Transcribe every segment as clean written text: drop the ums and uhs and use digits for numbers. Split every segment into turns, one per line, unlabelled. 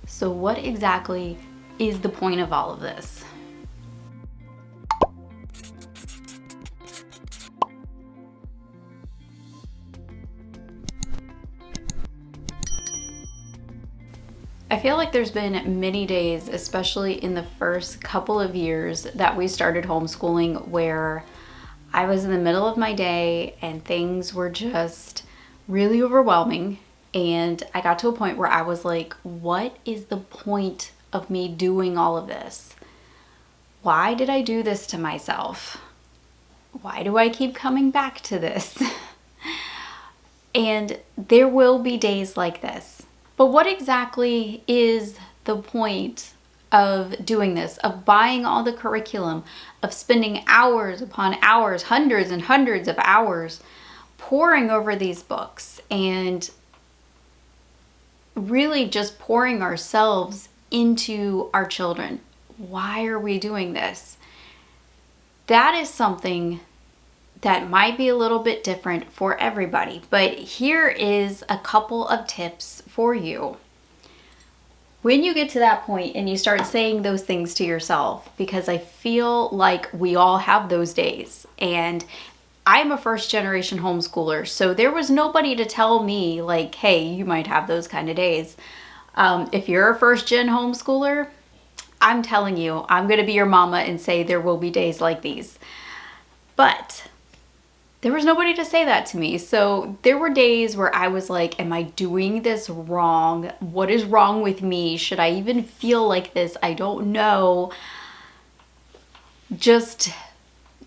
So what exactly is the point of all of this? I feel like there's been many days, especially in the first couple of years that we started homeschooling, where I was in the middle of my day and things were just really overwhelming. And I got to a point where I was like, what is the point of me doing all of this? Why did I do this to myself? Why do I keep coming back to this? And there will be days like this. But what exactly is the point of doing this, of buying all the curriculum, of spending hours upon hours, hundreds and hundreds of hours, poring over these books and really just pouring ourselves into our children? Why are we doing this? That is something that might be a little bit different for everybody, but here is a couple of tips for you. When you get to that point and you start saying those things to yourself, because I feel like we all have those days, and I'm a first generation homeschooler, so there was nobody to tell me like, hey, you might have those kind of days. If you're a first gen homeschooler, I'm telling you, I'm going to be your mama and say there will be days like these. But there was nobody to say that to me. So there were days where I was like, am I doing this wrong? What is wrong with me? Should I even feel like this? I don't know. Just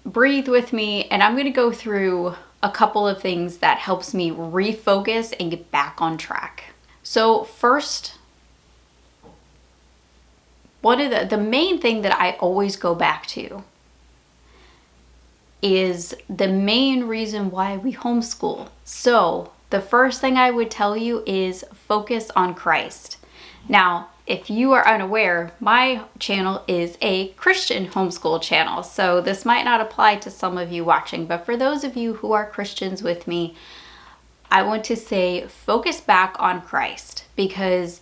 breathe with me, and I'm going to go through a couple of things that helps me refocus and get back on track. So first, one of the main thing that I always go back to is the main reason why we homeschool. So the first thing I would tell you is focus on Christ. Now, if you are unaware, my channel is a Christian homeschool channel, so this might not apply to some of you watching, but for those of you who are Christians with me, I want to say focus back on Christ, because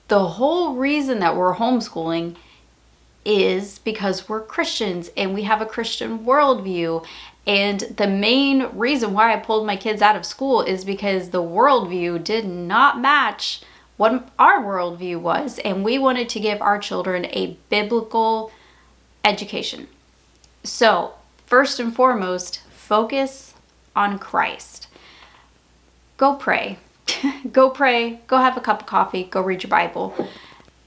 the whole reason that we're homeschooling is because we're Christians and we have a Christian worldview. And the main reason why I pulled my kids out of school is because the worldview did not match what our worldview was, and we wanted to give our children a biblical education. So, first and foremost, focus on Christ. Go pray. Go pray, go have a cup of coffee, go read your Bible.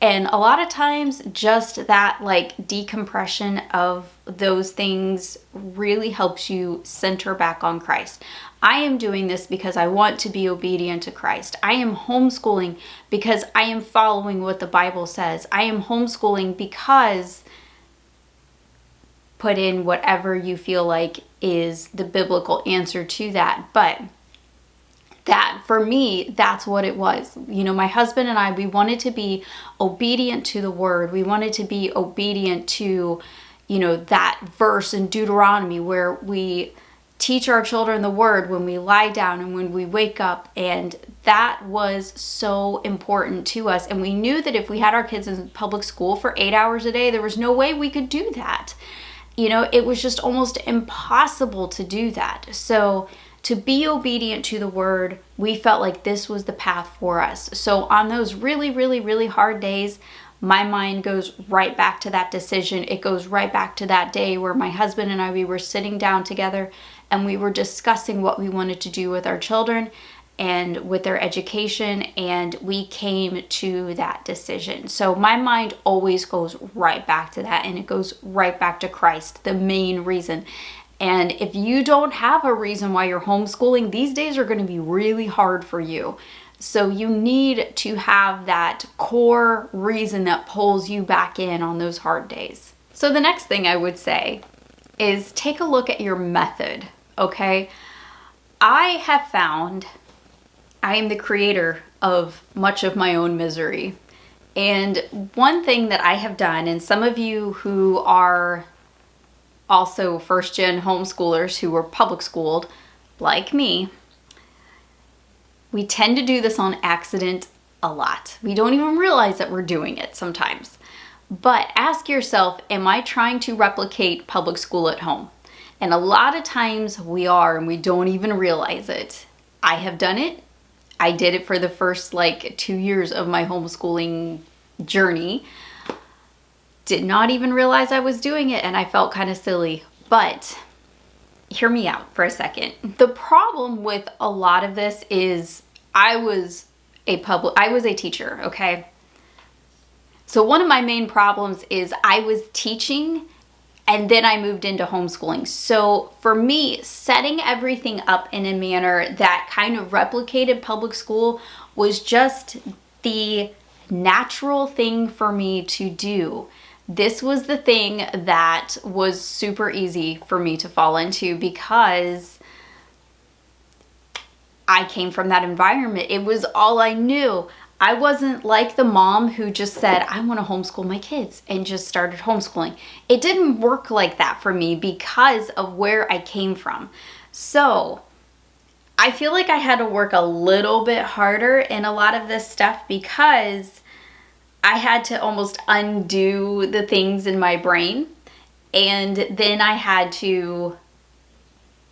And a lot of times just that like decompression of those things really helps you center back on Christ. I am doing this because I want to be obedient to Christ. I am homeschooling because I am following what the Bible says. I am homeschooling because put in whatever you feel like is the biblical answer to that. But that for me, that's what it was. You know, my husband and I, we wanted to be obedient to the word. We wanted to be obedient to, you know, that verse in Deuteronomy where we teach our children the word when we lie down and when we wake up. And that was so important to us. And we knew that if we had our kids in public school for 8 hours a day, there was no way we could do that. You know, it was just almost impossible to do that. So to be obedient to the word, we felt like this was the path for us. So on those really, really, really hard days, my mind goes right back to that decision. It goes right back to that day where my husband and I, we were sitting down together and we were discussing what we wanted to do with our children and with their education, and we came to that decision. So my mind always goes right back to that, and it goes right back to Christ, the main reason. And if you don't have a reason why you're homeschooling, these days are going to be really hard for you. So you need to have that core reason that pulls you back in on those hard days. So the next thing I would say is take a look at your method, okay? I have found I am the creator of much of my own misery. And one thing that I have done, and some of you who are also first-gen homeschoolers who were public schooled, like me, we tend to do this on accident a lot. We don't even realize that we're doing it sometimes. But ask yourself, am I trying to replicate public school at home? And a lot of times we are, and we don't even realize it. I have done it. I did it for the first 2 years of my homeschooling journey. Did not even realize I was doing it, and I felt kind of silly. But hear me out for a second. The problem with a lot of this is I was a teacher, okay? So one of my main problems is I was teaching and then I moved into homeschooling. So for me, setting everything up in a manner that kind of replicated public school was just the natural thing for me to do. This was the thing that was super easy for me to fall into because I came from that environment. It was all I knew. I wasn't like the mom who just said, I want to homeschool my kids and just started homeschooling. It didn't work like that for me because of where I came from. So I feel like I had to work a little bit harder in a lot of this stuff because I had to almost undo the things in my brain. And then I had to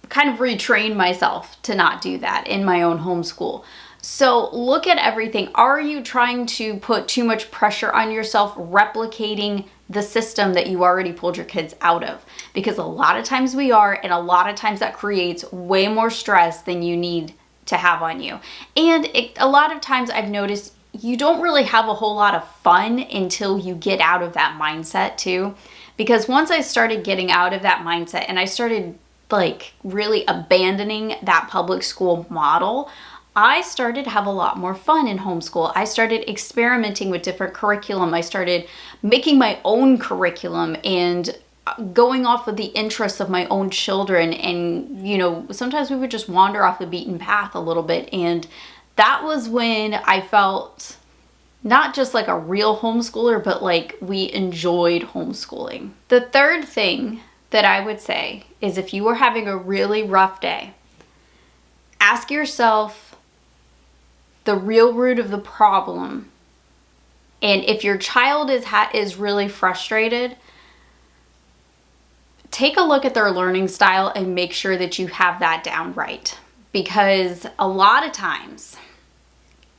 kind of retrain myself to not do that in my own homeschool. So look at everything. Are you trying to put too much pressure on yourself replicating the system that you already pulled your kids out of? Because a lot of times we are, and a lot of times that creates way more stress than you need to have on you. And a lot of times I've noticed you don't really have a whole lot of fun until you get out of that mindset too. Because once I started getting out of that mindset and I started really abandoning that public school model, I started to have a lot more fun in homeschool. I started experimenting with different curriculum. I started making my own curriculum and going off of the interests of my own children. And, sometimes we would just wander off the beaten path a little bit. And that was when I felt not just like a real homeschooler, but like we enjoyed homeschooling. The third thing that I would say is if you are having a really rough day, ask yourself the real root of the problem. And if your child is really frustrated, take a look at their learning style and make sure that you have that down right. Because a lot of times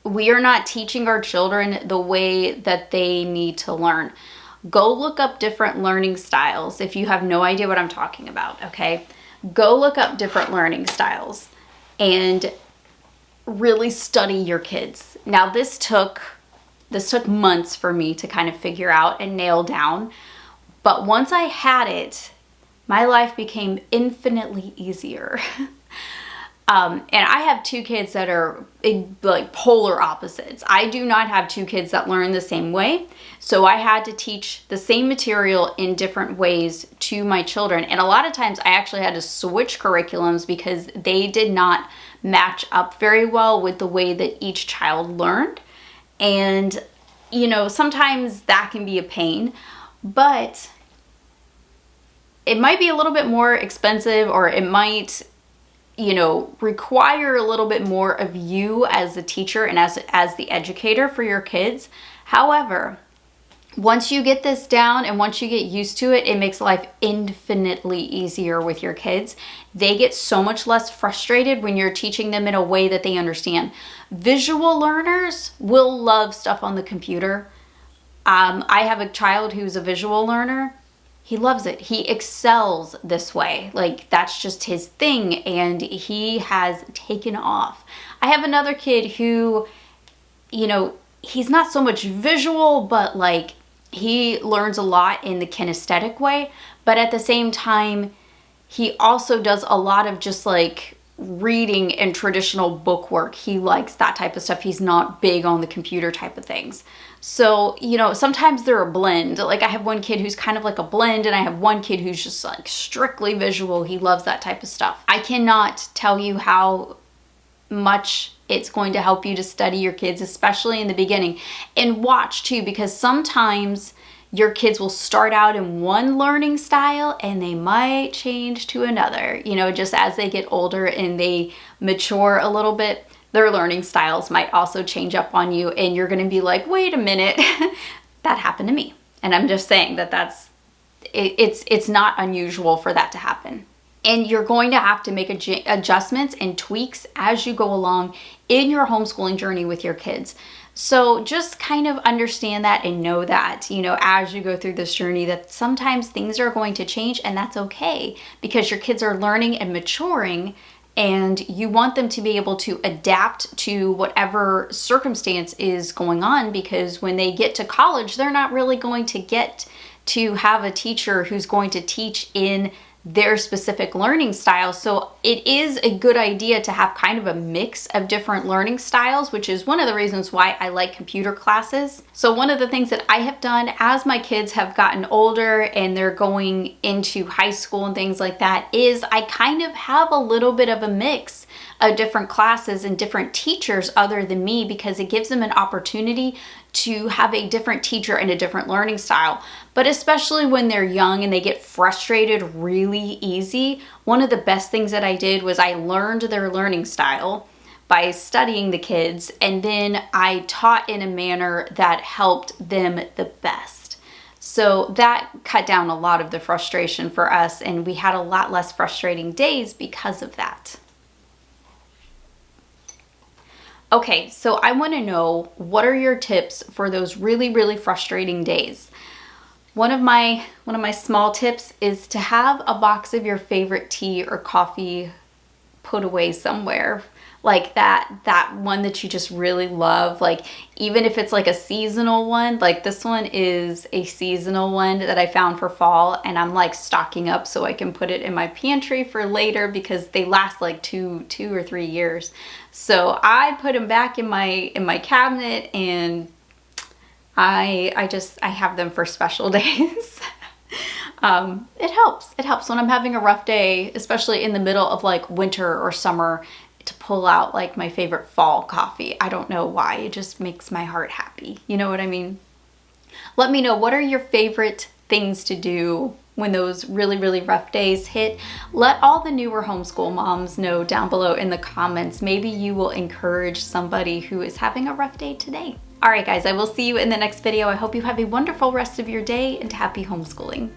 we are not teaching our children the way that they need to learn. Go look up different learning styles if you have no idea what I'm talking about, okay? Go look up different learning styles and really study your kids. Now this took months for me to kind of figure out and nail down, but once I had it, my life became infinitely easier. And I have two kids that are polar opposites. I do not have two kids that learn the same way. So I had to teach the same material in different ways to my children. And a lot of times I actually had to switch curriculums because they did not match up very well with the way that each child learned. And, sometimes that can be a pain, but it might be a little bit more expensive, or it might require a little bit more of you as the teacher and as the educator for your kids. However, once you get this down and once you get used to it, it makes life infinitely easier with your kids. They get so much less frustrated when you're teaching them in a way that they understand. Visual learners will love stuff on the computer. I have a child who's a visual learner. He loves it. He excels this way. That's just his thing, and he has taken off. I have another kid who, he's not so much visual, but he learns a lot in the kinesthetic way. But at the same time, he also does a lot of just reading and traditional book work. He likes that type of stuff. He's not big on the computer type of things. So, sometimes they're a blend. I have one kid who's kind of like a blend, and I have one kid who's just strictly visual. He loves that type of stuff. I cannot tell you how much it's going to help you to study your kids, especially in the beginning. And watch too, because sometimes your kids will start out in one learning style and they might change to another, just as they get older and they mature a little bit. their learning styles might also change up on you, and you're going to be like, wait a minute, that happened to me. And I'm just saying that it's not unusual for that to happen. And you're going to have to make adjustments and tweaks as you go along in your homeschooling journey with your kids. So just kind of understand that and know that, as you go through this journey, that sometimes things are going to change, and that's okay, because your kids are learning and maturing, and you want them to be able to adapt to whatever circumstance is going on, because when they get to college, they're not really going to get to have a teacher who's going to teach in their specific learning style. So it is a good idea to have kind of a mix of different learning styles, which is one of the reasons why I like computer classes. So one of the things that I have done as my kids have gotten older and they're going into high school and things like that is I kind of have a little bit of a mix of different classes and different teachers other than me, because it gives them an opportunity to have a different teacher and a different learning style. But especially when they're young and they get frustrated really easy, one of the best things that I did was I learned their learning style by studying the kids, and then I taught in a manner that helped them the best. So that cut down a lot of the frustration for us, and we had a lot less frustrating days because of that. Okay, so I want to know, what are your tips for those really, really frustrating days? One of my small tips is to have a box of your favorite tea or coffee put away somewhere. Like that one that you just really love. Like, even if it's like a seasonal one, like this one is a seasonal one that I found for fall, and I'm like stocking up so I can put it in my pantry for later, because they last like two or 3 years. So I put them back in my cabinet, and I have them for special days. It helps when I'm having a rough day, especially in the middle of like winter or summer, to pull out like my favorite fall coffee. I don't know why, it just makes my heart happy. You know what I mean? Let me know, what are your favorite things to do when those really, really rough days hit? Let all the newer homeschool moms know down below in the comments. Maybe you will encourage somebody who is having a rough day today. All right, guys, I will see you in the next video. I hope you have a wonderful rest of your day, and happy homeschooling.